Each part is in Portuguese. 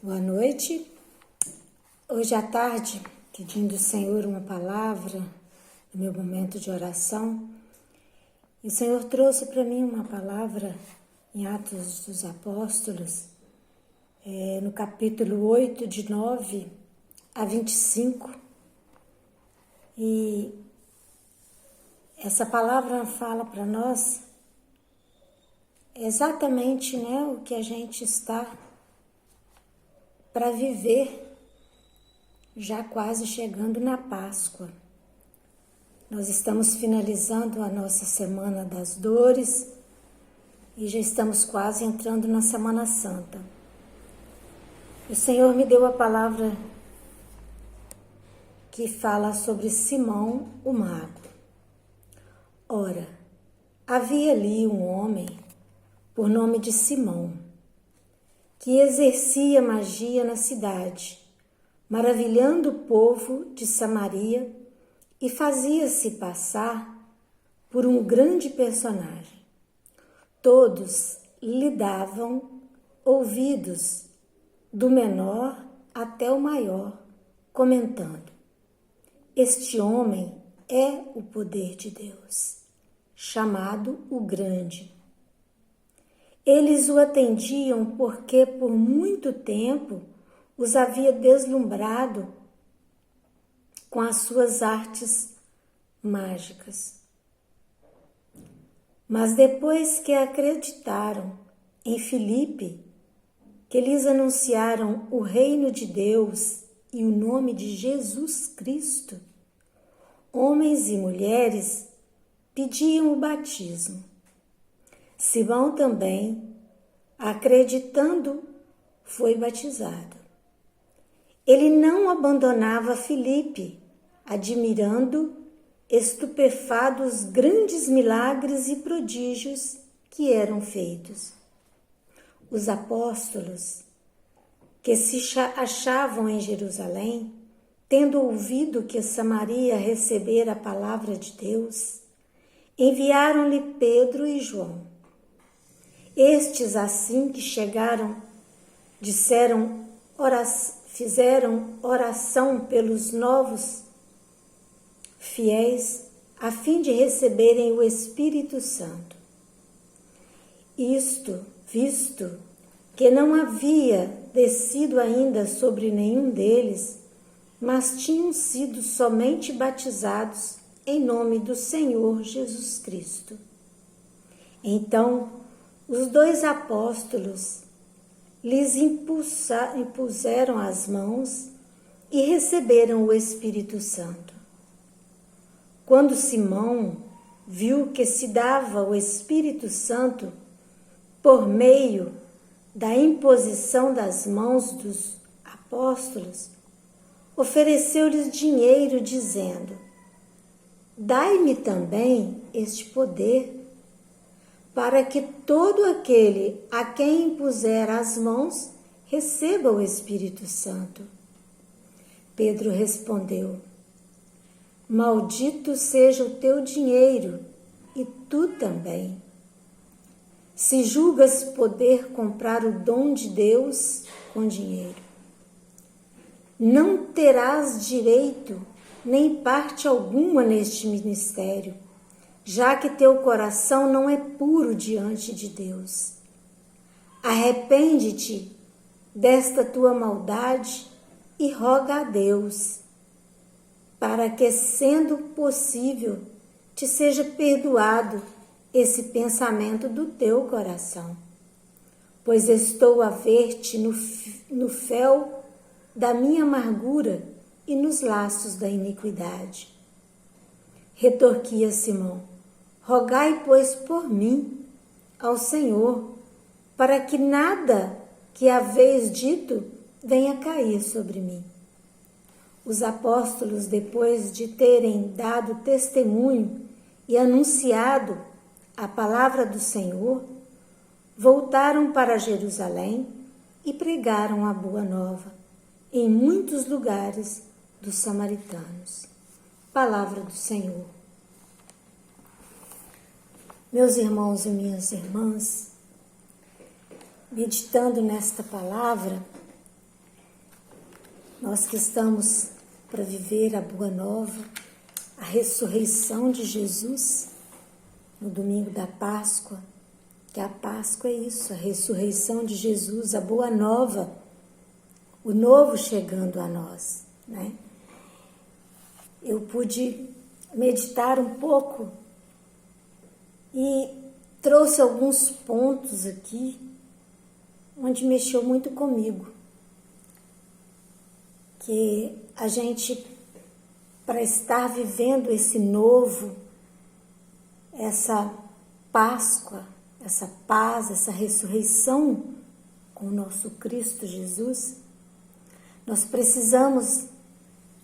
Boa noite. Hoje à tarde, pedindo ao Senhor uma palavra no meu momento de oração, e o Senhor trouxe para mim uma palavra em Atos dos Apóstolos, no capítulo 8, de 9 a 25. E essa palavra fala para nós exatamente, o que a gente está para viver, já quase chegando na Páscoa. Nós estamos finalizando a nossa Semana das Dores e já estamos quase entrando na Semana Santa. O Senhor me deu a palavra que fala sobre Simão, o mago. Ora, havia ali um homem por nome de Simão, que exercia magia na cidade, maravilhando o povo de Samaria, e fazia-se passar por um grande personagem. Todos lhe davam ouvidos, do menor até o maior, comentando: este homem é o poder de Deus, chamado o Grande. Eles o atendiam porque por muito tempo os havia deslumbrado com as suas artes mágicas. Mas depois que acreditaram em Filipe, que lhes anunciaram o reino de Deus e o nome de Jesus Cristo, homens e mulheres pediam o batismo. Simão também, acreditando, foi batizado. Ele não abandonava Filipe, admirando, estupefado os grandes milagres e prodígios que eram feitos. Os apóstolos, que se achavam em Jerusalém, tendo ouvido que Samaria recebera a palavra de Deus, enviaram-lhe Pedro e João. Estes, assim que chegaram, fizeram oração pelos novos fiéis, a fim de receberem o Espírito Santo. Isto, visto que não havia descido ainda sobre nenhum deles, mas tinham sido somente batizados em nome do Senhor Jesus Cristo. Então, os dois apóstolos lhes impuseram as mãos e receberam o Espírito Santo. Quando Simão viu que se dava o Espírito Santo por meio da imposição das mãos dos apóstolos, ofereceu-lhes dinheiro, dizendo: dai-me também este poder, para que todo aquele a quem impuser as mãos receba o Espírito Santo. Pedro respondeu: maldito seja o teu dinheiro, e tu também. Se julgas poder comprar o dom de Deus com dinheiro, não terás direito nem parte alguma neste ministério, já que teu coração não é puro diante de Deus. Arrepende-te desta tua maldade e roga a Deus, para que, sendo possível, te seja perdoado esse pensamento do teu coração. Pois estou a ver-te no fel da minha amargura e nos laços da iniquidade. Retorquia Simão: rogai, pois, por mim ao Senhor, para que nada que haveis dito venha cair sobre mim. Os apóstolos, depois de terem dado testemunho e anunciado a palavra do Senhor, voltaram para Jerusalém e pregaram a boa nova em muitos lugares dos samaritanos. Palavra do Senhor. Meus irmãos e minhas irmãs, meditando nesta palavra, Nós que estamos para viver a Boa Nova, a ressurreição de Jesus, no domingo da Páscoa, que a Páscoa é isso, a ressurreição de Jesus, a Boa Nova, o novo chegando a nós, né? Eu pude meditar um pouco e trouxe alguns pontos aqui onde mexeu muito comigo, que a gente, para estar vivendo esse novo, essa Páscoa, essa paz, essa ressurreição com o nosso Cristo Jesus, nós precisamos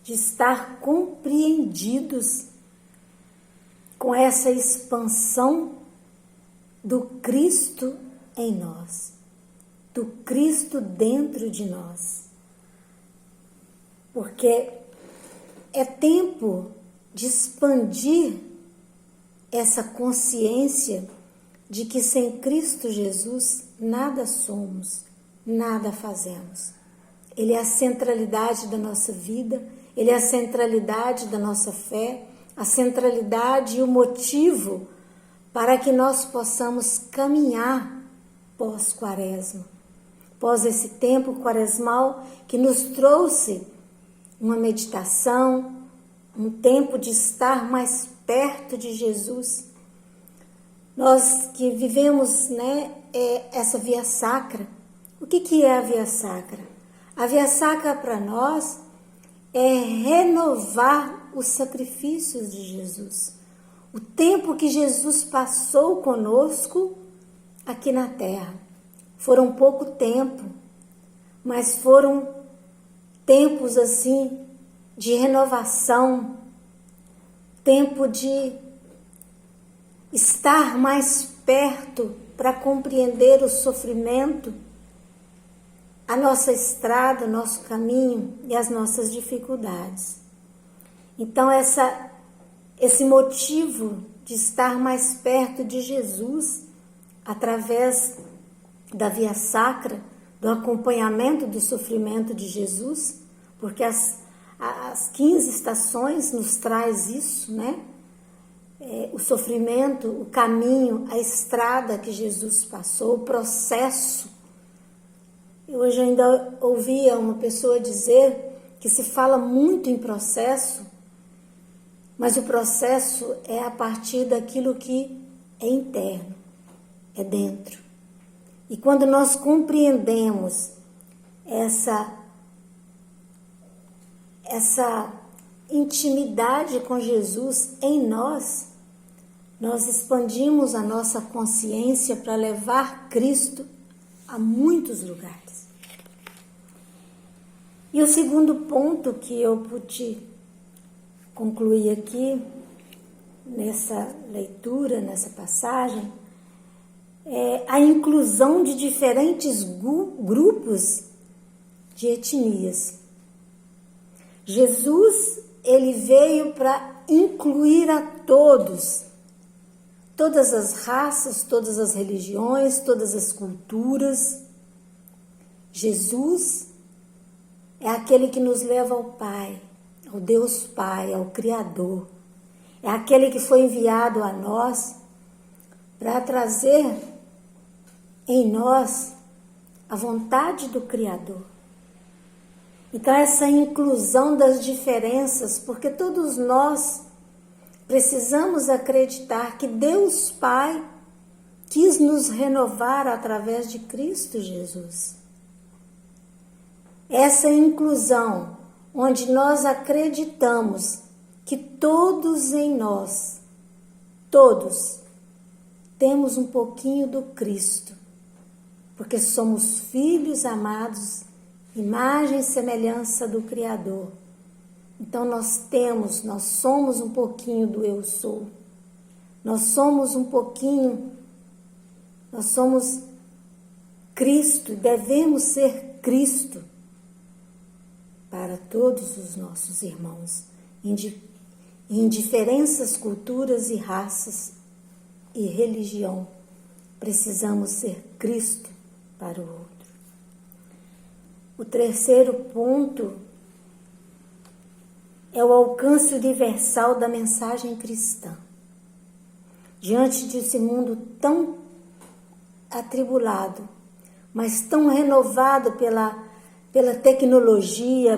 de estar compreendidos com essa expansão do Cristo em nós, do Cristo dentro de nós. Porque é tempo de expandir essa consciência de que sem Cristo Jesus nada somos, nada fazemos. Ele é a centralidade da nossa vida, Ele é a centralidade da nossa fé, a centralidade e o motivo para que nós possamos caminhar pós-quaresma, pós esse tempo quaresmal que nos trouxe uma meditação, um tempo de estar mais perto de Jesus. Nós que vivemos, essa via sacra, o que é a via sacra? A via sacra para nós é renovar os sacrifícios de Jesus. O tempo que Jesus passou conosco aqui na terra. Foram pouco tempo, mas foram tempos assim de renovação, tempo de estar mais perto para compreender o sofrimento, a nossa estrada, o nosso caminho e as nossas dificuldades. Então esse motivo de estar mais perto de Jesus, através da via sacra, do acompanhamento do sofrimento de Jesus, porque as 15 estações nos traz isso, né? O sofrimento, o caminho, a estrada que Jesus passou, o processo. Eu hoje ainda ouvia uma pessoa dizer que se fala muito em processo, mas o processo é a partir daquilo que é interno, é dentro. E quando nós compreendemos essa intimidade com Jesus em nós, nós expandimos a nossa consciência para levar Cristo a muitos lugares. E o segundo ponto que eu pude concluir aqui, nessa leitura, nessa passagem, é a inclusão de diferentes grupos de etnias. Jesus, ele veio para incluir a todos, todas as raças, todas as religiões, todas as culturas. Jesus é aquele que nos leva ao Pai, ao Deus Pai, ao Criador. É aquele que foi enviado a nós para trazer em nós a vontade do Criador. Então essa inclusão das diferenças, porque todos nós precisamos acreditar que Deus Pai quis nos renovar através de Cristo Jesus. Essa inclusão, onde nós acreditamos que todos em nós, todos, temos um pouquinho do Cristo, porque somos filhos amados, imagem e semelhança do Criador. Então nós somos um pouquinho do eu sou. Nós somos um pouquinho, nós somos Cristo, devemos ser Cristo para todos os nossos irmãos, em diferentes culturas e raças e religião. Precisamos ser Cristo para o outro. O terceiro ponto é o alcance universal da mensagem cristã. Diante desse mundo tão atribulado, mas tão renovado pela tecnologia,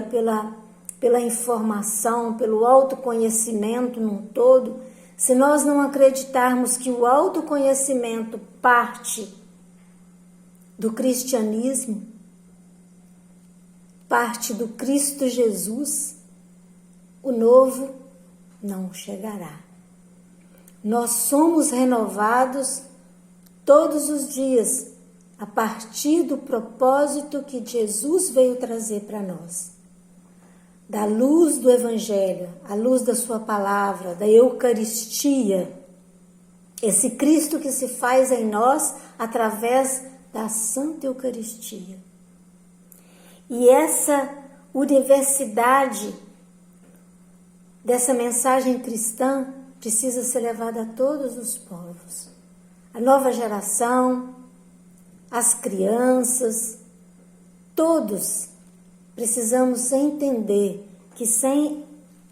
pela informação, pelo autoconhecimento num todo, se nós não acreditarmos que o autoconhecimento parte do cristianismo, parte do Cristo Jesus, o novo não chegará. Nós somos renovados todos os dias a partir do propósito que Jesus veio trazer para nós. Da luz do Evangelho, a luz da sua palavra, da Eucaristia, esse Cristo que se faz em nós através da Santa Eucaristia. E essa universidade dessa mensagem cristã precisa ser levada a todos os povos. A nova geração, as crianças, todos precisamos entender que sem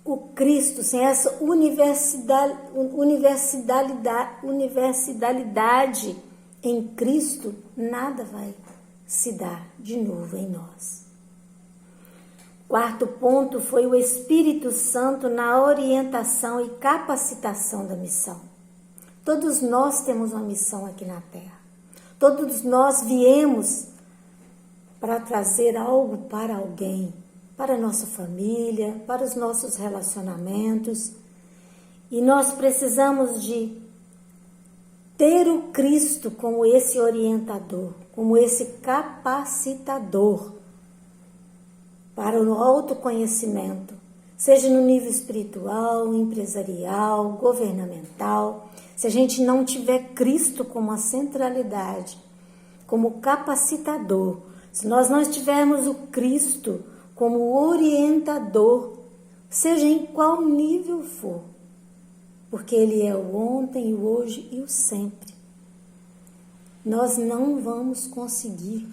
o Cristo, sem essa universalidade em Cristo, nada vai se dar de novo em nós. Quarto ponto foi o Espírito Santo na orientação e capacitação da missão. Todos nós temos uma missão aqui na Terra. Todos nós viemos para trazer algo para alguém, para a nossa família, para os nossos relacionamentos. E nós precisamos de ter o Cristo como esse orientador, como esse capacitador para o autoconhecimento, seja no nível espiritual, empresarial, governamental. Se a gente não tiver Cristo como a centralidade, como capacitador, se nós não tivermos o Cristo como orientador, seja em qual nível for, porque Ele é o ontem, o hoje e o sempre, nós não vamos conseguir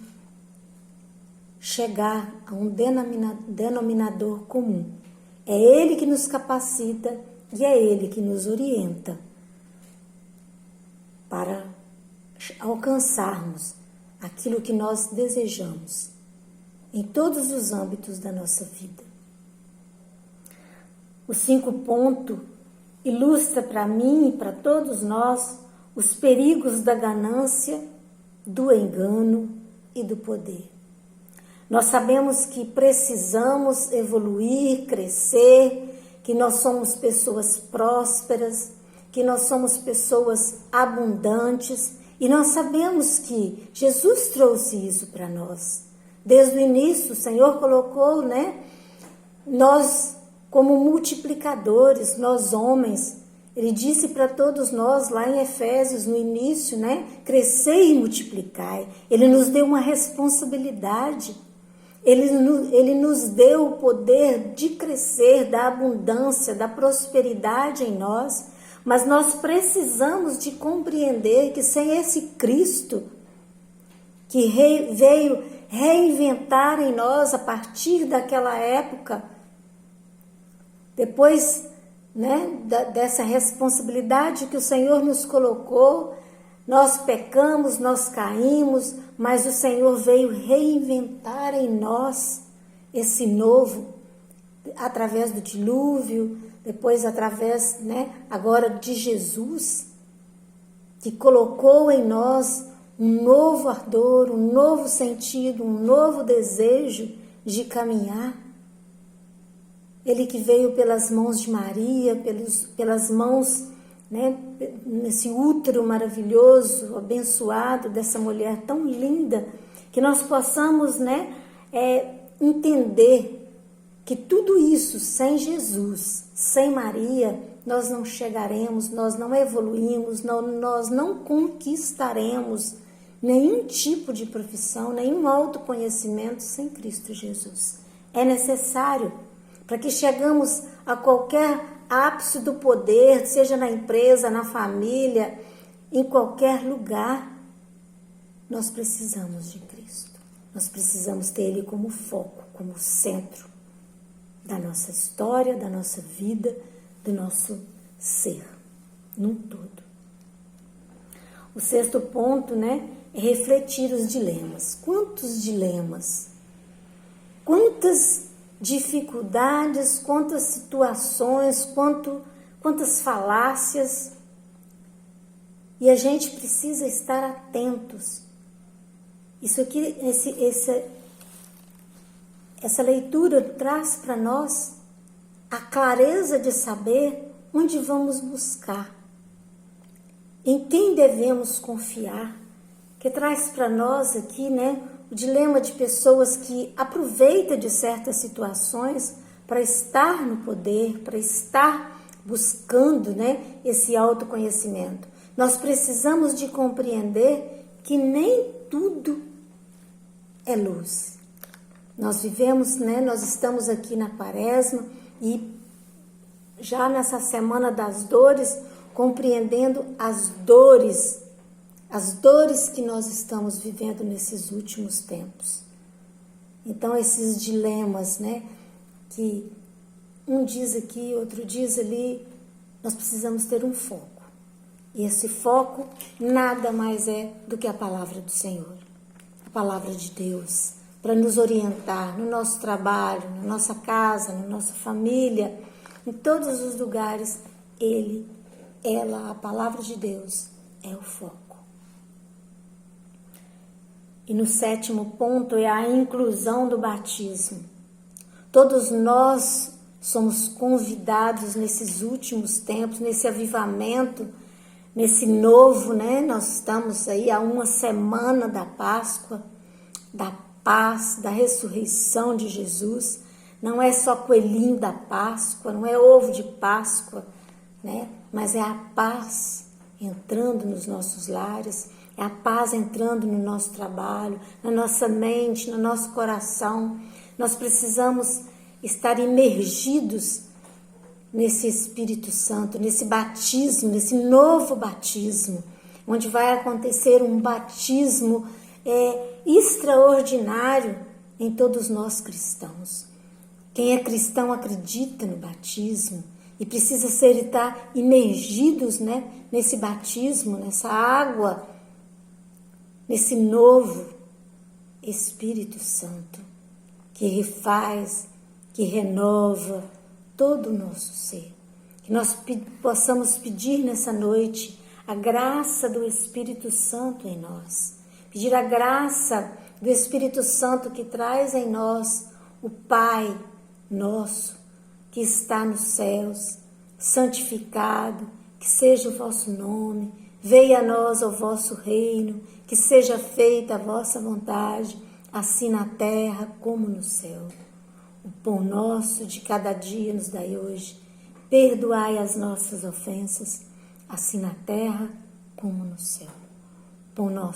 chegar a um denominador comum. É Ele que nos capacita e é Ele que nos orienta para alcançarmos aquilo que nós desejamos em todos os âmbitos da nossa vida. O 5 ponto ilustra para mim e para todos nós os perigos da ganância, do engano e do poder. Nós sabemos que precisamos evoluir, crescer, que nós somos pessoas prósperas, que nós somos pessoas abundantes, e nós sabemos que Jesus trouxe isso para nós. Desde o início, o Senhor colocou, nós como multiplicadores, nós homens. Ele disse para todos nós lá em Efésios, no início, crescei e multiplicai. Ele nos deu uma responsabilidade. Ele nos deu o poder de crescer, da abundância, da prosperidade em nós. Mas nós precisamos de compreender que sem esse Cristo que veio reinventar em nós a partir daquela época, depois dessa responsabilidade que o Senhor nos colocou, nós pecamos, nós caímos, mas o Senhor veio reinventar em nós esse novo, através do dilúvio, depois através, agora de Jesus, que colocou em nós um novo ardor, um novo sentido, um novo desejo de caminhar. Ele que veio pelas mãos de Maria, pelas mãos, nesse útero maravilhoso, abençoado dessa mulher tão linda, que nós possamos, entender que tudo isso, sem Jesus, sem Maria, nós não chegaremos, nós não evoluímos, nós não conquistaremos nenhum tipo de profissão, nenhum autoconhecimento sem Cristo Jesus. É necessário para que chegamos a qualquer ápice do poder, seja na empresa, na família, em qualquer lugar, nós precisamos de Cristo. Nós precisamos ter Ele como foco, como centro da nossa história, da nossa vida, do nosso ser, num todo. O sexto ponto, né, é refletir os dilemas. Quantos dilemas? Quantas dificuldades, quantas situações, quantas falácias. E a gente precisa estar atentos. Isso aqui, essa leitura traz para nós a clareza de saber onde vamos buscar, em quem devemos confiar, que traz para nós aqui, né, o dilema de pessoas que aproveitam de certas situações para estar no poder, para estar buscando, né, esse autoconhecimento. Nós precisamos de compreender que nem tudo é luz. Nós vivemos, né, nós estamos aqui na Quaresma e já nessa semana das dores, compreendendo as dores que nós estamos vivendo nesses últimos tempos. Então, esses dilemas, né, que um diz aqui, outro diz ali, nós precisamos ter um foco. E esse foco nada mais é do que a palavra do Senhor, a palavra de Deus, para nos orientar no nosso trabalho, na nossa casa, na nossa família, em todos os lugares, a palavra de Deus é o foco. E no sétimo ponto é a inclusão do batismo. Todos nós somos convidados nesses últimos tempos, nesse avivamento, nesse novo, né? Nós estamos aí há uma semana da Páscoa, da paz, da ressurreição de Jesus. Não é só coelhinho da Páscoa, não é ovo de Páscoa, né? Mas é a paz entrando nos nossos lares, é a paz entrando no nosso trabalho, na nossa mente, no nosso coração. Nós precisamos estar imergidos nesse Espírito Santo, nesse batismo, nesse novo batismo, onde vai acontecer um batismo extraordinário em todos nós cristãos. Quem é cristão acredita no batismo e precisa estar imergidos, né, nesse batismo, nessa água, nesse novo Espírito Santo que refaz, que renova todo o nosso ser. Que nós possamos pedir nessa noite a graça do Espírito Santo em nós. Pedir a graça do Espírito Santo que traz em nós o Pai nosso que está nos céus, santificado, que seja o vosso nome, venha a nós o vosso reino, que seja feita a vossa vontade, assim na terra como no céu. O pão nosso de cada dia nos dai hoje, perdoai as nossas ofensas, assim na terra como no céu. Pão nosso